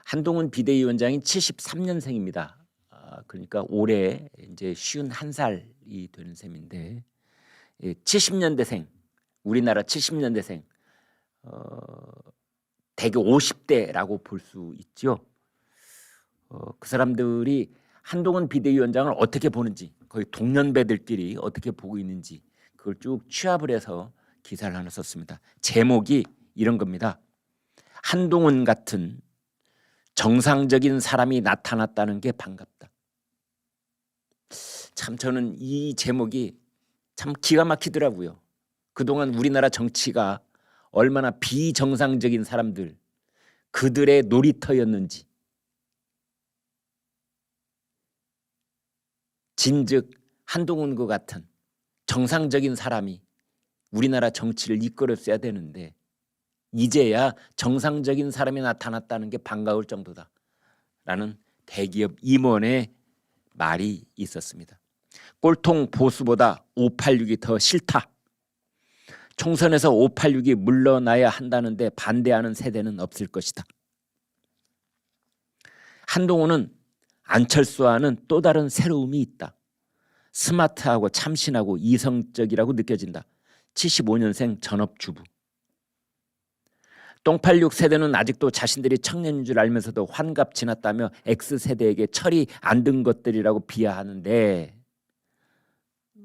한동훈 비대위원장이 73년생입니다. 그러니까 올해 이제 51살이 되는 셈인데 70년대생, 우리나라 70년대생 대개 50대라고 볼 수 있죠. 그 사람들이 한동훈 비대위원장을 어떻게 보는지, 거의 동년배들끼리 어떻게 보고 있는지 그걸 쭉 취합을 해서 기사를 하나 썼습니다. 제목이 이런 겁니다. 한동훈 같은 정상적인 사람이 나타났다는 게 반갑다. 참 저는 이 제목이 참 기가 막히더라고요. 그동안 우리나라 정치가 얼마나 비정상적인 사람들, 그들의 놀이터였는지, 진즉 한동훈과 같은 정상적인 사람이 우리나라 정치를 이끌었어야 되는데 이제야 정상적인 사람이 나타났다는 게 반가울 정도다 라는 대기업 임원의 말이 있었습니다. 꼴통 보수보다 586이 더 싫다. 총선에서 586이 물러나야 한다는데 반대하는 세대는 없을 것이다. 한동훈은 안철수와는 또 다른 새로움이 있다. 스마트하고 참신하고 이성적이라고 느껴진다. 75년생 전업주부. 똥86 세대는 아직도 자신들이 청년인 줄 알면서도 환갑 지났다며 X세대에게 철이 안 든 것들이라고 비하하는데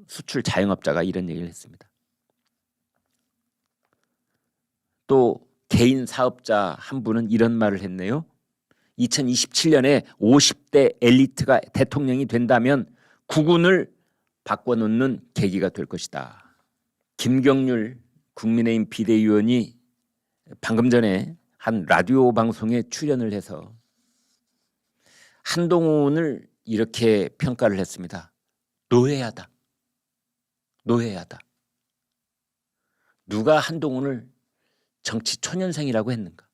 수출 자영업자가 이런 얘기를 했습니다. 또 개인 사업자 한 분은 이런 말을 했네요. 2027년에 50대 엘리트가 대통령이 된다면 국운을 바꿔놓는 계기가 될 것이다. 김경률 국민의힘 비대위원이 방금 전에 한 라디오 방송에 출연을 해서 한동훈을 이렇게 평가를 했습니다. 노회하다. 노회하다. 누가 한동훈을 정치 초년생이라고 했는가?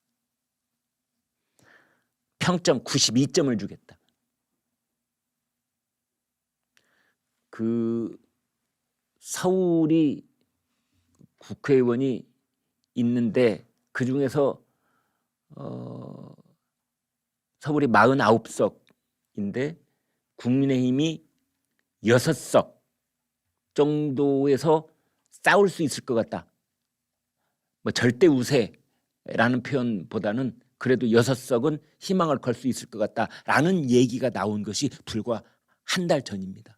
평점 92점을 주겠다. 그 서울이 국회의원이 있는데 그 중에서 서울이 49석인데 국민의힘이 6석 정도에서 싸울 수 있을 것 같다. 뭐 절대 우세라는 표현보다는 그래도 6석은 희망을 걸 수 있을 것 같다라는 얘기가 나온 것이 불과 한 달 전입니다.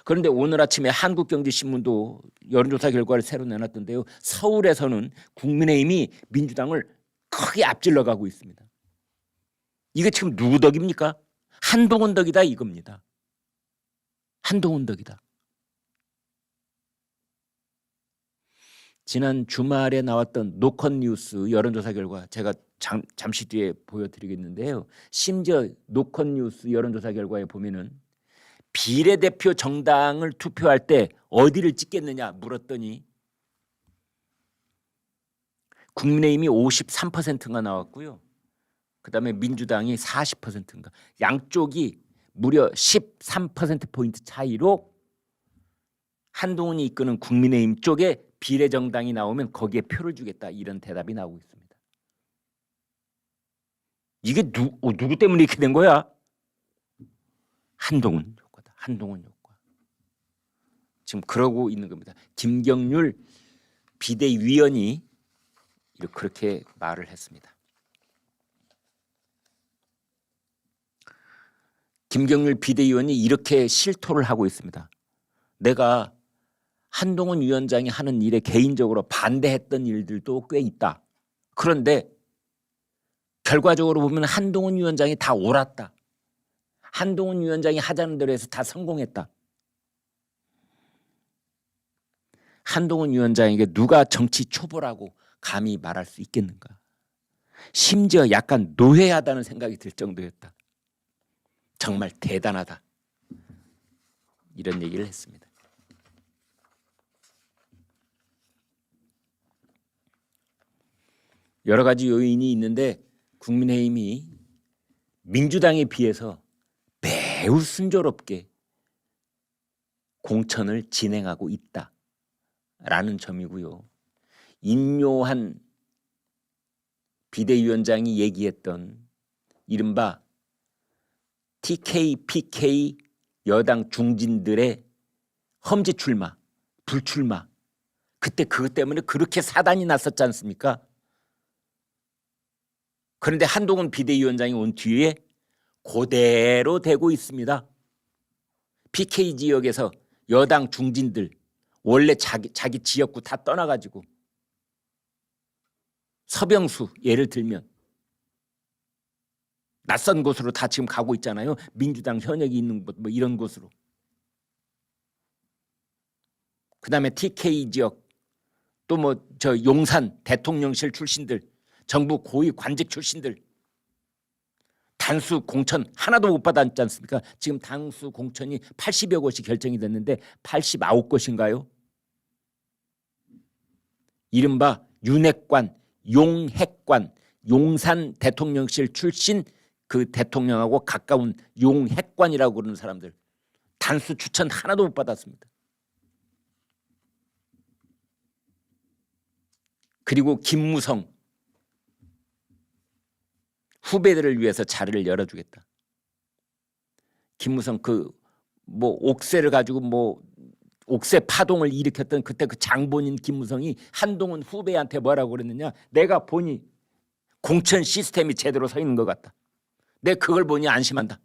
그런데 오늘 아침에 한국경제신문도 여론조사 결과를 새로 내놨던데요. 서울에서는 국민의힘이 민주당을 크게 앞질러 가고 있습니다. 이게 지금 누구 덕입니까? 한동훈 덕이다 이겁니다. 한동훈 덕이다. 지난 주말에 나왔던 노컷뉴스 여론조사 결과 제가 잠시 뒤에 보여드리겠는데요. 심지어 노컷뉴스 여론조사 결과에 보면은 비례대표 정당을 투표할 때 어디를 찍겠느냐 물었더니 국민의힘이 53%가 나왔고요. 그다음에 민주당이 40%인가. 양쪽이 무려 13%포인트 차이로 한동훈이 이끄는 국민의힘 쪽에 비례정당이 나오면 거기에 표를 주겠다 이런 대답이 나오고 있습니다. 이게 누구 때문에 이렇게 된 거야? 한동훈 효과다. 한동훈 효과. 지금 그러고 있는 겁니다. 김경률 비대위원이 그렇게 말을 했습니다. 김경률 비대위원이 이렇게 실토를 하고 있습니다. 내가 한동훈 위원장이 하는 일에 개인적으로 반대했던 일들도 꽤 있다. 그런데 결과적으로 보면 한동훈 위원장이 다 옳았다. 한동훈 위원장이 하자는 대로 해서 다 성공했다. 한동훈 위원장에게 누가 정치 초보라고 감히 말할 수 있겠는가. 심지어 약간 노회하다는 생각이 들 정도였다. 정말 대단하다. 이런 얘기를 했습니다. 여러 가지 요인이 있는데 국민의힘이 민주당에 비해서 매우 순조롭게 공천을 진행하고 있다라는 점이고요. 인요한 비대위원장이 얘기했던 이른바 TK, PK 여당 중진들의 험지 출마, 불출마, 그때 그것 때문에 그렇게 사단이 났었지 않습니까? 그런데 한동훈 비대위원장이 온 뒤에 그대로 되고 있습니다. PK 지역에서 여당 중진들 원래 자기 지역구 다 떠나가지고 서병수 예를 들면 낯선 곳으로 다 지금 가고 있잖아요. 민주당 현역이 있는 곳 뭐 이런 곳으로. 그다음에 TK 지역 또 뭐 저 용산 대통령실 출신들, 정부 고위 관직 출신들 단수 공천 하나도 못 받았지 않습니까? 지금 단수 공천이 80여 곳이 결정이 됐는데 89곳인가요? 이른바 윤핵관, 용핵관, 용산 대통령실 출신 그 대통령하고 가까운 용핵관이라고 그러는 사람들 단수 추천 하나도 못 받았습니다. 그리고 김무성 후배들을 위해서 자리를 열어주겠다. 김무성 그 뭐 옥새를 가지고 뭐 옥새 파동을 일으켰던 그때 그 장본인 김무성이 한동훈 후배한테 뭐라고 그랬느냐? 내가 보니 공천 시스템이 제대로 서 있는 것 같다. 내 그걸 보니 안심한다.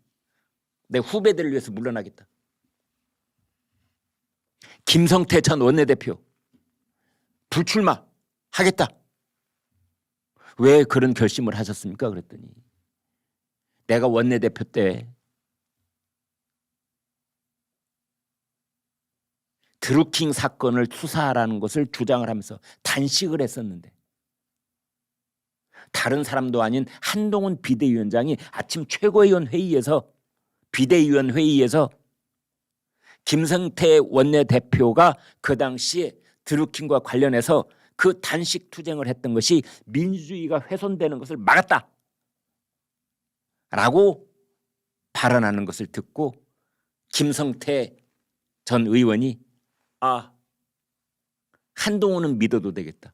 내 후배들을 위해서 물러나겠다. 김성태 전 원내대표 불출마 하겠다. 왜 그런 결심을 하셨습니까? 그랬더니 내가 원내대표 때 드루킹 사건을 수사하라는 것을 주장을 하면서 단식을 했었는데 다른 사람도 아닌 한동훈 비대위원장이 아침 최고위원 회의에서 비대위원 회의에서 김성태 원내대표가 그 당시에 드루킹과 관련해서 그 단식 투쟁을 했던 것이 민주주의가 훼손되는 것을 막았다라고 발언하는 것을 듣고 김성태 전 의원이 한동훈은 믿어도 되겠다.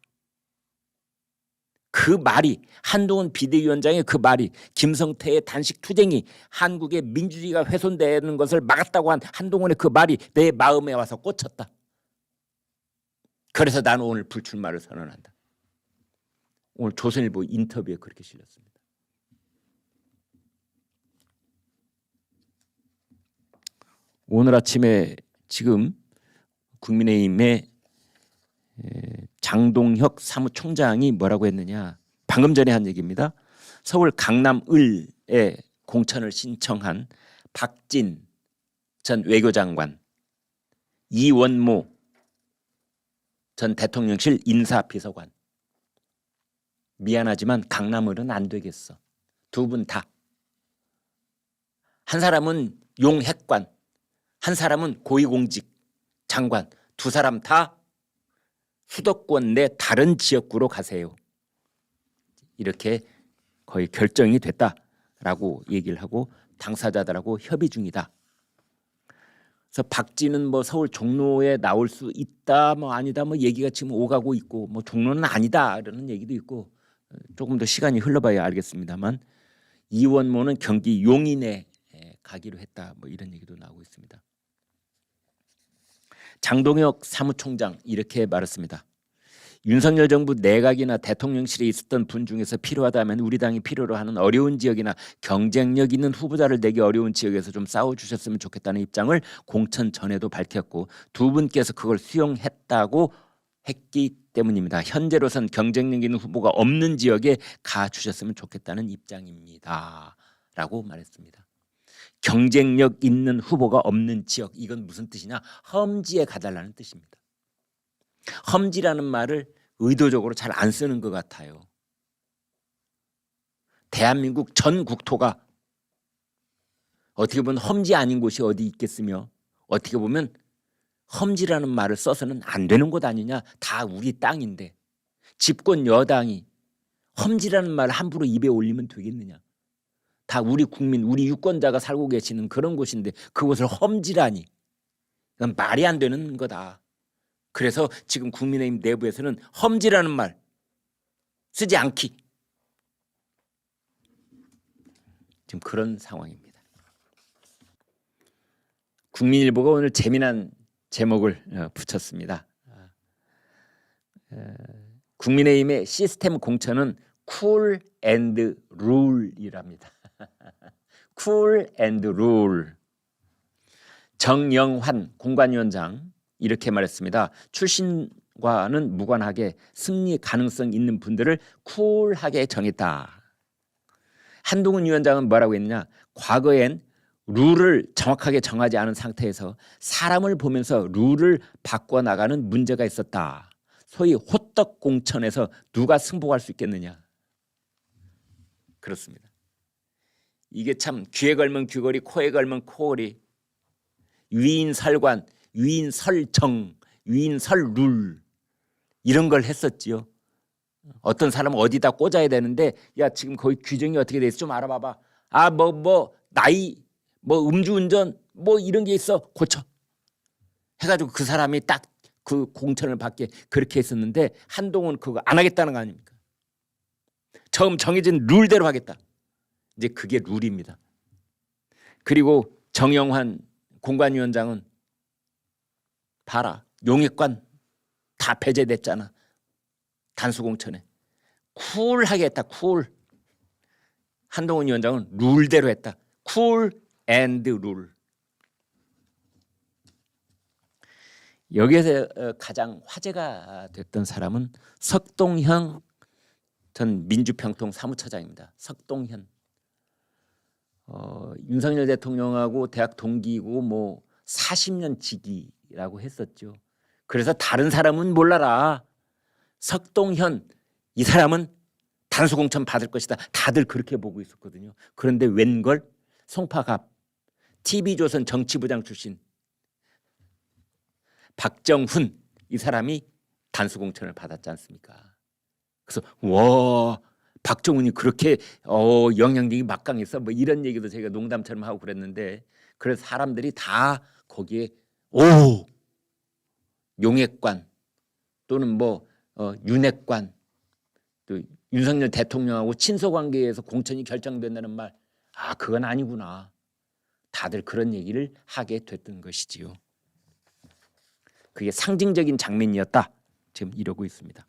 그 말이 한동훈 비대위원장의 그 말이 김성태의 단식 투쟁이 한국의 민주주의가 훼손되는 것을 막았다고 한 한동훈의 그 말이 내 마음에 와서 꽂혔다. 그래서 나는 오늘 불출마를 선언한다. 오늘 조선일보 인터뷰에 그렇게 실렸습니다. 오늘 아침에 지금 국민의힘의 장동혁 사무총장이 뭐라고 했느냐. 방금 전에 한 얘기입니다. 서울 강남을에 공천을 신청한 박진 전 외교장관, 이원모 전 대통령실 인사비서관. 미안하지만 강남을은 안 되겠어. 두 분 다. 한 사람은 용핵관, 한 사람은 고위공직 장관. 두 사람 다 수도권 내 다른 지역구로 가세요. 이렇게 거의 결정이 됐다라고 얘기를 하고 당사자들하고 협의 중이다. 그래서 박진은 뭐 서울 종로에 나올 수 있다, 뭐 아니다, 뭐 얘기가 지금 오가고 있고, 뭐 종로는 아니다라는 얘기도 있고, 조금 더 시간이 흘러봐야 알겠습니다만 이원모는 경기 용인에 가기로 했다, 뭐 이런 얘기도 나오고 있습니다. 장동혁 사무총장 이렇게 말했습니다. 윤석열 정부 내각이나 대통령실에 있었던 분 중에서 필요하다면 우리 당이 필요로 하는 어려운 지역이나 경쟁력 있는 후보자를 내기 어려운 지역에서 좀 싸워주셨으면 좋겠다는 입장을 공천 전에도 밝혔고 두 분께서 그걸 수용했다고 했기 때문입니다. 현재로선 경쟁력 있는 후보가 없는 지역에 가주셨으면 좋겠다는 입장입니다. 라고 말했습니다. 경쟁력 있는 후보가 없는 지역, 이건 무슨 뜻이냐? 험지에 가달라는 뜻입니다. 험지라는 말을 의도적으로 잘 안 쓰는 것 같아요. 대한민국 전 국토가 어떻게 보면 험지 아닌 곳이 어디 있겠으며 어떻게 보면 험지라는 말을 써서는 안 되는 곳 아니냐. 다 우리 땅인데 집권 여당이 험지라는 말을 함부로 입에 올리면 되겠느냐. 다 우리 국민, 우리 유권자가 살고 계시는 그런 곳인데 그곳을 험지라니. 이건 말이 안 되는 거다. 그래서 지금 국민의힘 내부에서는 험지라는 말 쓰지 않기, 지금 그런 상황입니다. 국민일보가 오늘 재미난 제목을 붙였습니다. 국민의힘의 시스템 공천은 쿨 앤드 룰이랍니다. 쿨 앤드 룰. 정영환 공관위원장 이렇게 말했습니다. 출신과는 무관하게 승리 가능성 있는 분들을 쿨하게 정했다. 한동훈 위원장은 뭐라고 했느냐? 과거엔 룰을 정확하게 정하지 않은 상태에서 사람을 보면서 룰을 바꿔나가는 문제가 있었다. 소위 호떡 공천에서 누가 승복할 수 있겠느냐? 그렇습니다. 이게 참 귀에 걸면 귀걸이, 코에 걸면 코걸이, 위인설관, 위인설정, 위인설룰 이런 걸 했었지요. 어떤 사람은 어디다 꽂아야 되는데 야 지금 거기 규정이 어떻게 돼 있어 좀 알아봐봐. 아 뭐 나이 뭐 음주운전 뭐 이런 게 있어 고쳐 해가지고 그 사람이 딱 그 공천을 받게 그렇게 했었는데 한동훈은 그거 안 하겠다는 거 아닙니까? 처음 정해진 룰대로 하겠다. 이제 그게 룰입니다. 그리고 정영환 공관위원장은 봐라 용액관 다 배제됐잖아. 단수공천에 쿨하게 했다. 쿨. 한동훈 위원장은 룰대로 했다. 쿨 앤드 룰. 여기에서 가장 화제가 됐던 사람은 석동현 전 민주평통 사무처장입니다. 석동현. 윤석열 대통령하고 대학 동기고 뭐 40년 지기라고 했었죠. 그래서 다른 사람은 몰라라. 석동현 이 사람은 단수공천 받을 것이다. 다들 그렇게 보고 있었거든요. 그런데 웬걸 송파갑 TV조선 정치부장 출신 박정훈 이 사람이 단수공천을 받았지 않습니까? 그래서 와 박정훈이 그렇게 영향력이 막강했어 뭐 이런 얘기도 저희가 농담처럼 하고 그랬는데 그래서 사람들이 다 거기에 오 용액관 또는 뭐 윤핵관 또 윤석열 대통령하고 친소관계에서 공천이 결정된다는 말 아 그건 아니구나 다들 그런 얘기를 하게 됐던 것이지요. 그게 상징적인 장면이었다 지금 이러고 있습니다.